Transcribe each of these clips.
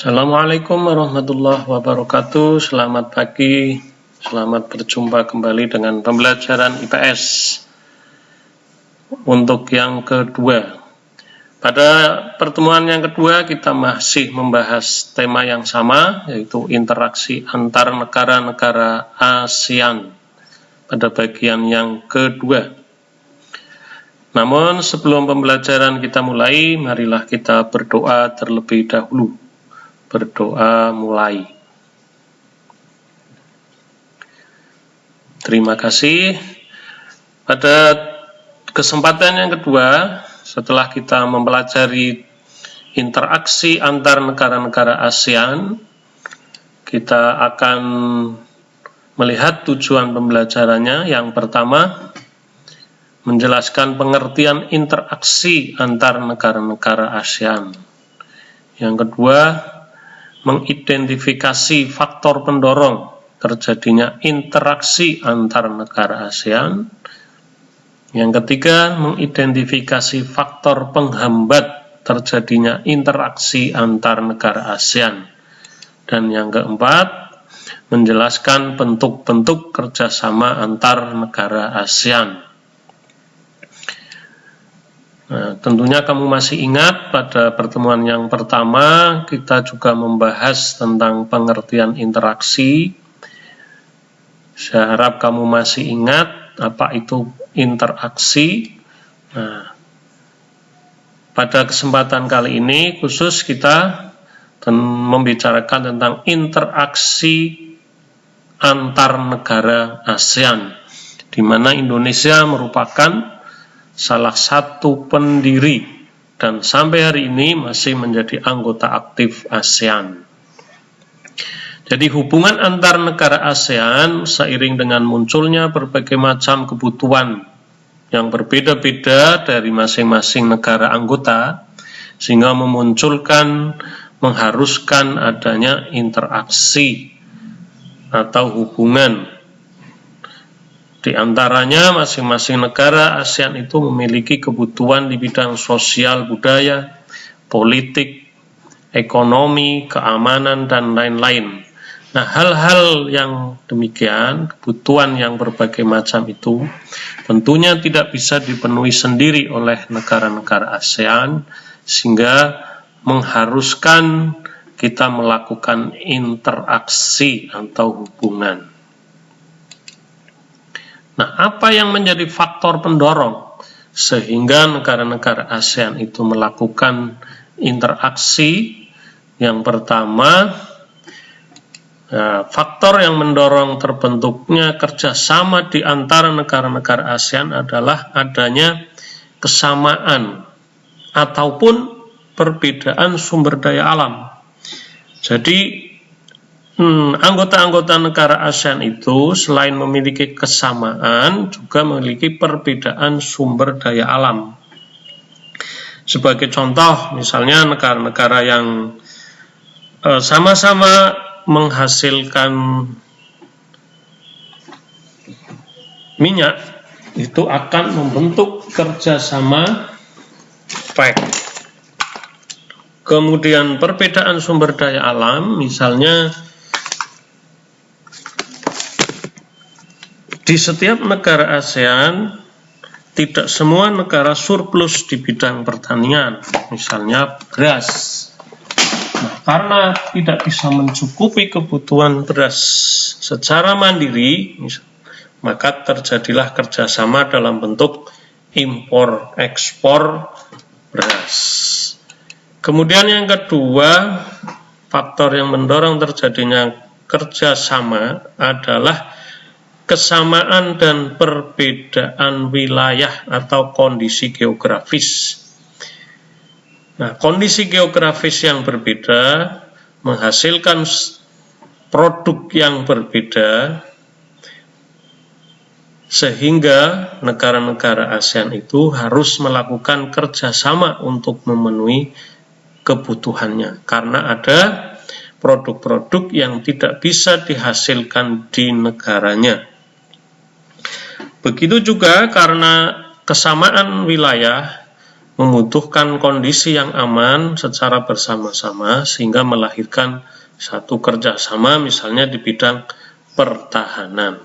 Assalamualaikum warahmatullahi wabarakatuh. Selamat pagi, selamat berjumpa kembali dengan pembelajaran IPS untuk yang kedua. Pada pertemuan yang kedua kita masih membahas tema yang sama, yaitu interaksi antar negara-negara ASEAN pada bagian yang kedua. Namun sebelum pembelajaran kita mulai, marilah kita berdoa terlebih dahulu. Berdoa mulai. Terima kasih. Pada kesempatan yang kedua, setelah kita mempelajari interaksi antar negara-negara ASEAN, kita akan melihat tujuan pembelajarannya. Yang pertama, menjelaskan pengertian interaksi antar negara-negara ASEAN. Yang kedua, mengidentifikasi faktor pendorong terjadinya interaksi antar negara ASEAN. Yang ketiga, mengidentifikasi faktor penghambat terjadinya interaksi antar negara ASEAN. Dan yang keempat, menjelaskan bentuk-bentuk kerjasama antar negara ASEAN. Nah, tentunya kamu masih ingat pada pertemuan yang pertama kita juga membahas tentang pengertian interaksi. Saya harap kamu masih ingat apa itu interaksi. Nah, pada kesempatan kali ini khusus kita membicarakan tentang interaksi antar negara ASEAN, di mana Indonesia merupakan salah satu pendiri dan sampai hari ini masih menjadi anggota aktif ASEAN. Jadi hubungan antar negara ASEAN seiring dengan munculnya berbagai macam kebutuhan yang berbeda-beda dari masing-masing negara anggota, sehingga mengharuskan adanya interaksi atau hubungan. Di antaranya masing-masing negara ASEAN itu memiliki kebutuhan di bidang sosial, budaya, politik, ekonomi, keamanan, dan lain-lain. Nah, hal-hal yang demikian, kebutuhan yang berbagai macam itu, tentunya tidak bisa dipenuhi sendiri oleh negara-negara ASEAN, sehingga mengharuskan kita melakukan interaksi atau hubungan. Nah, apa yang menjadi faktor pendorong sehingga negara-negara ASEAN itu melakukan interaksi? Yang pertama, faktor yang mendorong terbentuknya kerjasama di antara negara-negara ASEAN adalah adanya kesamaan ataupun perbedaan sumber daya alam. Jadi, anggota-anggota negara ASEAN itu selain memiliki kesamaan juga memiliki perbedaan sumber daya alam. Sebagai contoh, misalnya negara-negara yang sama-sama menghasilkan minyak itu akan membentuk kerjasama PEC. Kemudian perbedaan sumber daya alam, misalnya di setiap negara ASEAN, tidak semua negara surplus di bidang pertanian, misalnya beras. Nah, karena tidak bisa mencukupi kebutuhan beras secara mandiri, maka terjadilah kerjasama dalam bentuk impor-ekspor beras. Kemudian yang kedua, faktor yang mendorong terjadinya kerjasama adalah kesamaan dan perbedaan wilayah atau kondisi geografis. Nah, kondisi geografis yang berbeda menghasilkan produk yang berbeda, sehingga negara-negara ASEAN itu harus melakukan kerjasama untuk memenuhi kebutuhannya, karena ada produk-produk yang tidak bisa dihasilkan di negaranya. Begitu juga karena kesamaan wilayah, membutuhkan kondisi yang aman secara bersama-sama sehingga melahirkan satu kerjasama misalnya di bidang pertahanan.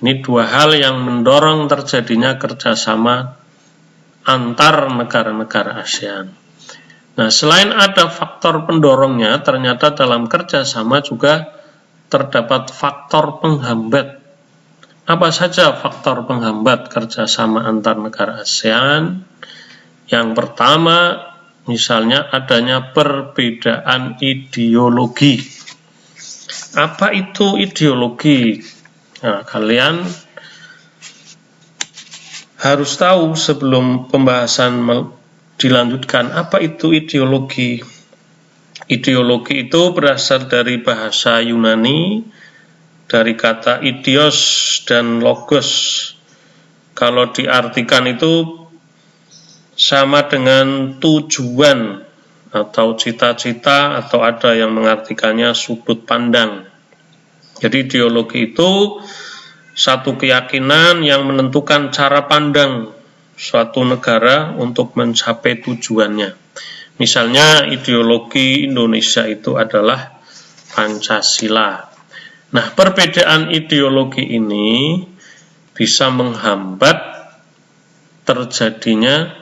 Ini dua hal yang mendorong terjadinya kerjasama antar negara-negara ASEAN. Nah, selain ada faktor pendorongnya, ternyata dalam kerjasama juga terdapat faktor penghambat. Apa saja faktor penghambat kerjasama antar negara ASEAN? Yang pertama, misalnya adanya perbedaan ideologi. Apa itu ideologi? Nah, kalian harus tahu sebelum pembahasan dilanjutkan, apa itu ideologi? Ideologi itu berasal dari bahasa Yunani, dari kata idios dan logos. Kalau diartikan itu sama dengan tujuan atau cita-cita, atau ada yang mengartikannya sudut pandang. Jadi ideologi itu satu keyakinan yang menentukan cara pandang suatu negara untuk mencapai tujuannya. Misalnya ideologi Indonesia itu adalah Pancasila. Nah, perbedaan ideologi ini bisa menghambat terjadinya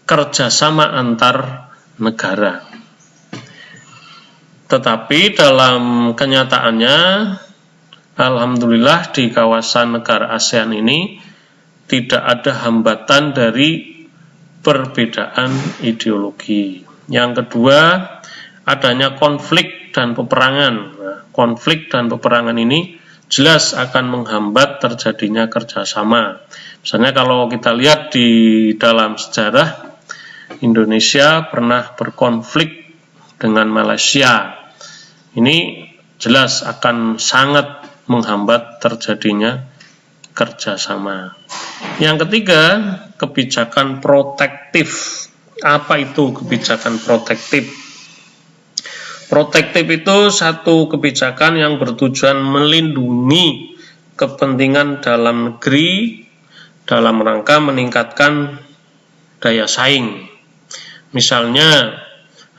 kerjasama antar negara. Tetapi dalam kenyataannya, alhamdulillah di kawasan negara ASEAN ini tidak ada hambatan dari perbedaan ideologi. Yang kedua, adanya konflik dan peperangan. Nah, konflik dan peperangan ini jelas akan menghambat terjadinya kerjasama. Misalnya kalau kita lihat di dalam sejarah, Indonesia pernah berkonflik dengan Malaysia. Ini jelas akan sangat menghambat terjadinya kerjasama. Yang ketiga, kebijakan protektif. Apa itu kebijakan protektif? Protektif itu satu kebijakan yang bertujuan melindungi kepentingan dalam negeri dalam rangka meningkatkan daya saing. Misalnya,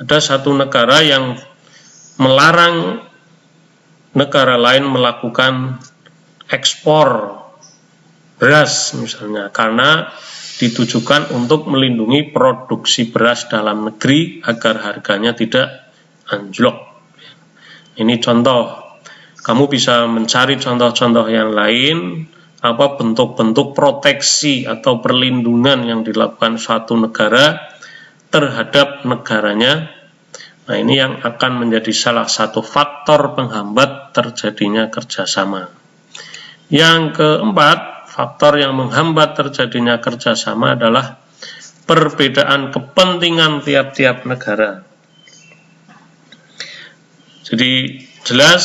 ada satu negara yang melarang negara lain melakukan ekspor beras misalnya, karena ditujukan untuk melindungi produksi beras dalam negeri agar harganya tidak anjlok. Ini contoh. Kamu bisa mencari contoh-contoh yang lain, apa bentuk-bentuk proteksi atau perlindungan yang dilakukan suatu negara terhadap negaranya. Nah, ini yang akan menjadi salah satu faktor penghambat terjadinya kerjasama. Yang keempat, faktor yang menghambat terjadinya kerjasama adalah perbedaan kepentingan tiap-tiap negara. Jadi jelas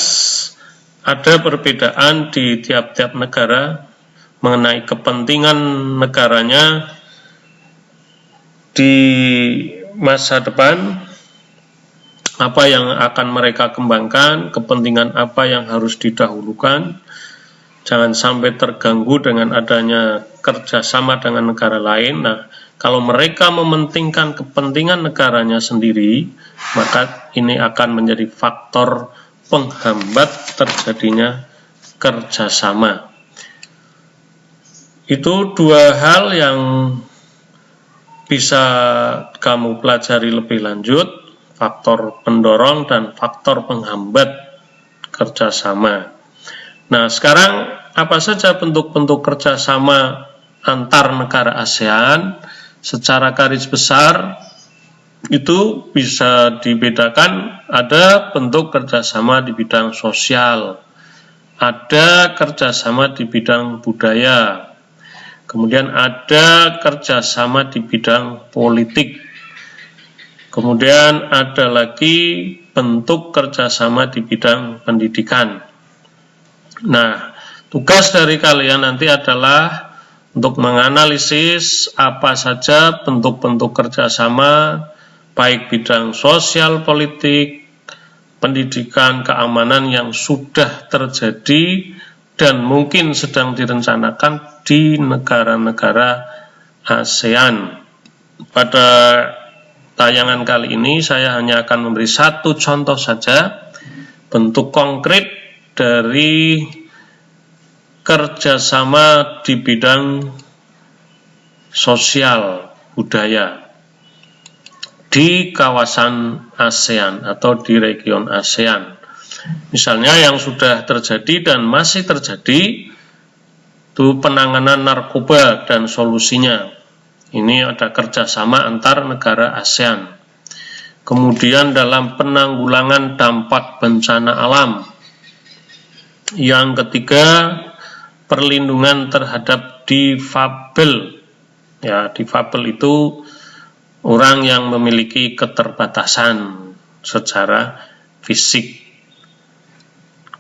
ada perbedaan di tiap-tiap negara mengenai kepentingan negaranya di masa depan, apa yang akan mereka kembangkan, kepentingan apa yang harus didahulukan. Jangan sampai terganggu dengan adanya kerjasama dengan negara lain. Nah, kalau mereka mementingkan kepentingan negaranya sendiri, maka ini akan menjadi faktor penghambat terjadinya kerjasama. Itu dua hal yang bisa kamu pelajari lebih lanjut, faktor pendorong dan faktor penghambat kerjasama. Nah, sekarang apa saja bentuk-bentuk kerjasama antar negara ASEAN? Secara garis besar itu bisa dibedakan, ada bentuk kerjasama di bidang sosial, ada kerjasama di bidang budaya, kemudian ada kerjasama di bidang politik, kemudian ada lagi bentuk kerjasama di bidang pendidikan. Nah, tugas dari kalian nanti adalah untuk menganalisis apa saja bentuk-bentuk kerjasama, baik bidang sosial, politik, pendidikan, keamanan yang sudah terjadi dan mungkin sedang direncanakan di negara-negara ASEAN. pada tayangan kali ini saya hanya akan memberi satu contoh saja bentuk konkret dari kerjasama di bidang sosial budaya di kawasan ASEAN atau di region ASEAN. Misalnya yang sudah terjadi dan masih terjadi itu penanganan narkoba dan solusinya. Ini ada kerjasama antar negara ASEAN. Kemudian dalam penanggulangan dampak bencana alam. Yang ketiga, perlindungan terhadap difabel. Ya, difabel itu orang yang memiliki keterbatasan secara fisik.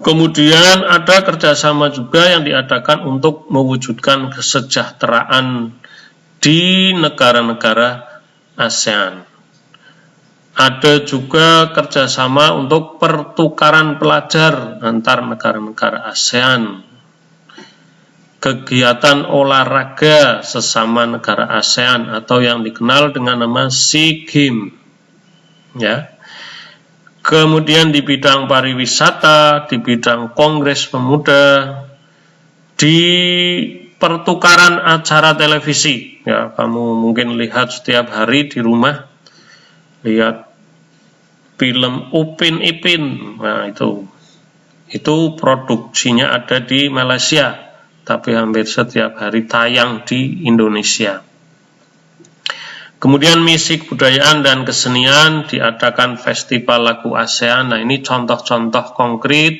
Kemudian ada kerjasama juga yang diadakan untuk mewujudkan kesejahteraan di negara-negara ASEAN. Ada juga kerjasama untuk pertukaran pelajar antar negara-negara ASEAN. Kegiatan olahraga sesama negara ASEAN atau yang dikenal dengan nama SEA Games. Ya. Kemudian di bidang pariwisata, di bidang kongres pemuda, di pertukaran acara televisi. Ya, kamu mungkin lihat setiap hari di rumah, lihat film Upin Ipin. Nah, itu produksinya ada di Malaysia, tapi hampir setiap hari tayang di Indonesia. Kemudian misi kebudayaan dan kesenian, diadakan festival lagu ASEAN. Nah, ini contoh-contoh konkret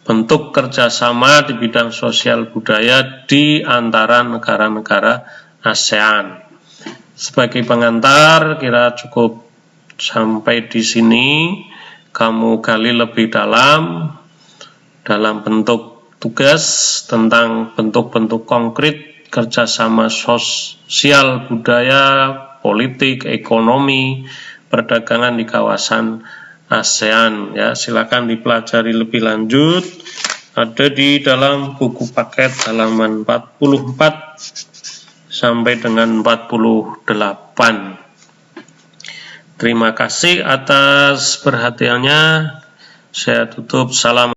bentuk kerjasama di bidang sosial budaya di antara negara-negara ASEAN. Sebagai pengantar, kira cukup sampai di sini. Kamu gali lebih dalam bentuk tugas tentang bentuk-bentuk konkret kerjasama sosial, budaya, politik, ekonomi, perdagangan di kawasan ASEAN. Ya, silakan dipelajari lebih lanjut. Ada di dalam buku paket halaman 44 sampai dengan 48. Terima kasih atas perhatiannya. Saya tutup. Salam.